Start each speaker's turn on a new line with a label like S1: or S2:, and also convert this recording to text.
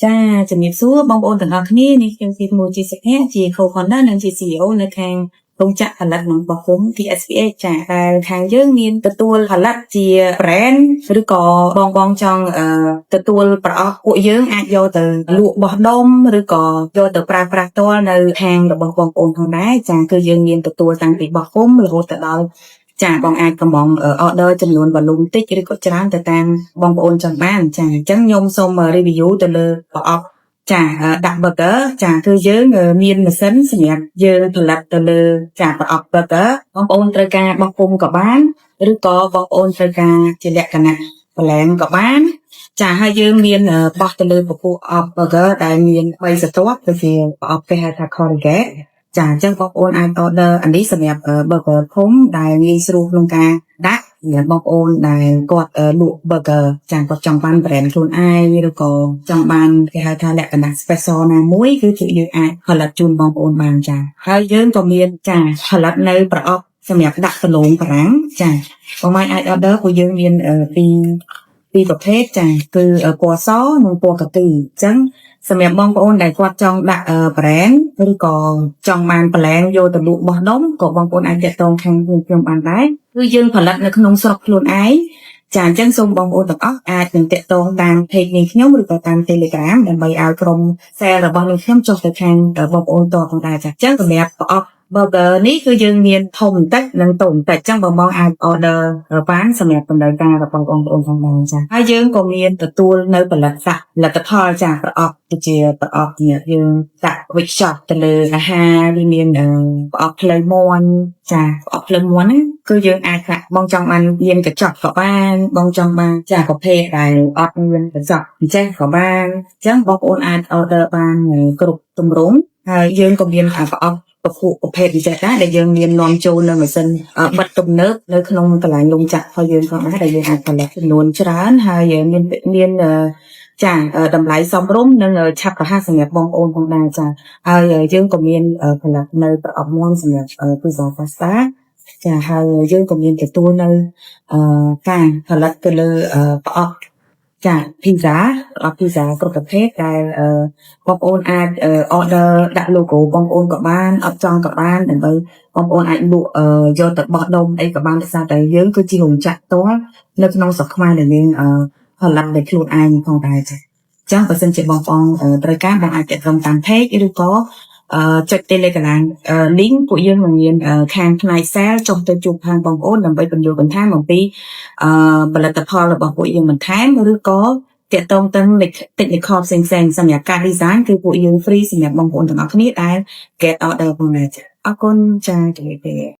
S1: ចាជំរាបសួរបងប្អូនទាំងអស់គ្នានេះខ្ញុំជាមួយជាសុភ័ក្រជា Co-founder និងជា CEO នៅខាងរោងចក្រផលិតនិងបោះពុម្ព TSPH ចាដែលខាងយើងមានទទួលផលិតជា brand ឬក៏បងចង់ទទួលប្រអប់ពួកយើងអាចយកទៅលក់បោះដុំឬក៏យកទៅប្រើប្រាស់ផ្ទាល់នៅហាងរបស់បងប្អូនផងដែរចាគឺយើងមានទទួលតាំងពីបោះពុម្ពរហូតទៅដល់ចាបងអាចកំង order ចំនួន volume តិចឬក៏ច្រើនទៅតាមបងប្អូនចង់បានចាអញ្ចឹងខ្ញុំសូម review ទៅលើប្រអប់ចាដាក់ burger ចាគឺយើងមានម៉ាស៊ីនសម្រាប់យើងផលិតទៅលើចាប្រអប់ burger បងប្អូនត្រូវការបោះពុម្ពក៏បានឬក៏បងប្អូនត្រូវការជាលក្ខណៈប្រឡែងក៏បានចាហើយយើងមានបោះទៅលើពពួកអប់ burger ដែលមាន3ស្រទាប់ដូចជាប្រអប់គេហៅថា corrugate ចាអញ្ចឹងបងប្អូនអាច order អានេះសម្រាប់ burger ធំដែលងាយស្រួលក្នុងការដាក់សម្រាប់បងប្អូនដែលគាត់លក់ burger ចាគាត់ចង់បាន brand ខ្លួនឯងឬក៏ចង់បានគេហៅថាលក្ខណៈ special ណាមួយគឺយើងអាចផលិតជូនបងប្អូនបានចាហើយយើងក៏មានចាផលិតនៅប្រអប់សម្រាប់ដាក់ដលងបារាំងចាបងអាច order ពួកយើងមានពីរប្រភេទចាគឺពណ៌សនិងពណ៌កាគីអញ្ចឹងសម្រាប់បងប្អូនដែលគាត់ចង់ដាក់ brand ឬក៏ចង់បានប្រឡែងយកទៅលក់បោះដុំក៏បងប្អូនអាចទាក់ទងខាងខ្ញុំបានដែរគឺយើងផលិតនៅក្នុងស្រុកខ្លួនឯងចាអញ្ចឹងសូមបងប្អូនទាំងអស់អាចនឹងទាក់ទងតាម page នាងខ្ញុំឬក៏តាម Telegram ដើម្បីឲ្យក្រុម sale របស់នាងខ្ញុំចុះទៅខាងបងប្អូនតផងដែរចាអញ្ចឹងសម្រាប់ប្រអប់ burger នេះគឺយើងមានធំបន្តិចនិងតូចបន្តិចអញ្ចឹងបងអាច order បានសម្រាប់តម្រូវការរបស់បងប្អូនផងដែរចាហើយយើងក៏មានទទួលនៅផលិតផលចាប្រអប់ជាប្រអប់នេះយើងដាក់ workshop ទៅលើអាហារវាមានប្រអប់ផ្លូវមាន់ចាប្រអប់ផ្លូវមាន់ហ្នឹងគឺយើងអាចដាក់បងចង់បានមានកញ្ចក់ក៏បានបងចង់បានចាប្រភេទដែលអត់មានកញ្ចក់អញ្ចឹងក៏បានអញ្ចឹងបងប្អូនអាច order បានគ្រប់ទម្រង់ហើយយើងក៏មានប្រអប់ប្រភេទពិសេសដែរដែលយើងមាននាំចូលនៅម៉ាស៊ីនបិទទំនើបនៅក្នុងកន្លែងលំចាក់របស់យើងផងដែរដែលយើងអាចផលិតចំនួនច្រើនហើយមានចាតម្លៃសមរម្យនិងឆាប់រហ័សសម្រាប់បងប្អូនផងដែរចាហើយយើងក៏មានផលិតនៅប្រអប់មាន់សម្រាប់pizza pasta ចាហើយយើងក៏មានទទួលនៅការផលិតទៅលើប្រអប់ចា pizza គ្រប់ប្រភេទដែលបងប្អូនអាច order ដាក់ logo បងប្អូនក៏បានអត់ចង់ក៏បានដើម្បីបងប្អូនអាចលក់យកទៅបោះដុំអីក៏បានដោយសារតែយើងគឺជារោងចក្រផ្ទាល់នៅក្នុងស្រុកខ្មែរដែលយើងផលិតដោយខ្លួនឯងផងដែរចាអញ្ចឹងបើសិនជាបងប្អូនត្រូវការបងអាចទាក់ទងតាម page ឬក៏ចុច Telegram link ពួកយើងនឹងមានខាងផ្នែក sale ចុះទៅជួបខាងបងប្អូនដើម្បីបញ្យល់បន្ថែមអំពីផលិតផលរបស់ពួកយើងបន្ថែមឬក៏ទាក់ទងទាំង technical ផ្សេងសម្រាប់ការ design គឺពួកយើង free សម្រាប់បងប្អូនទាំងអស់គ្នាដែល get order ផងដែរចាអរគុណចាជម្រាបលា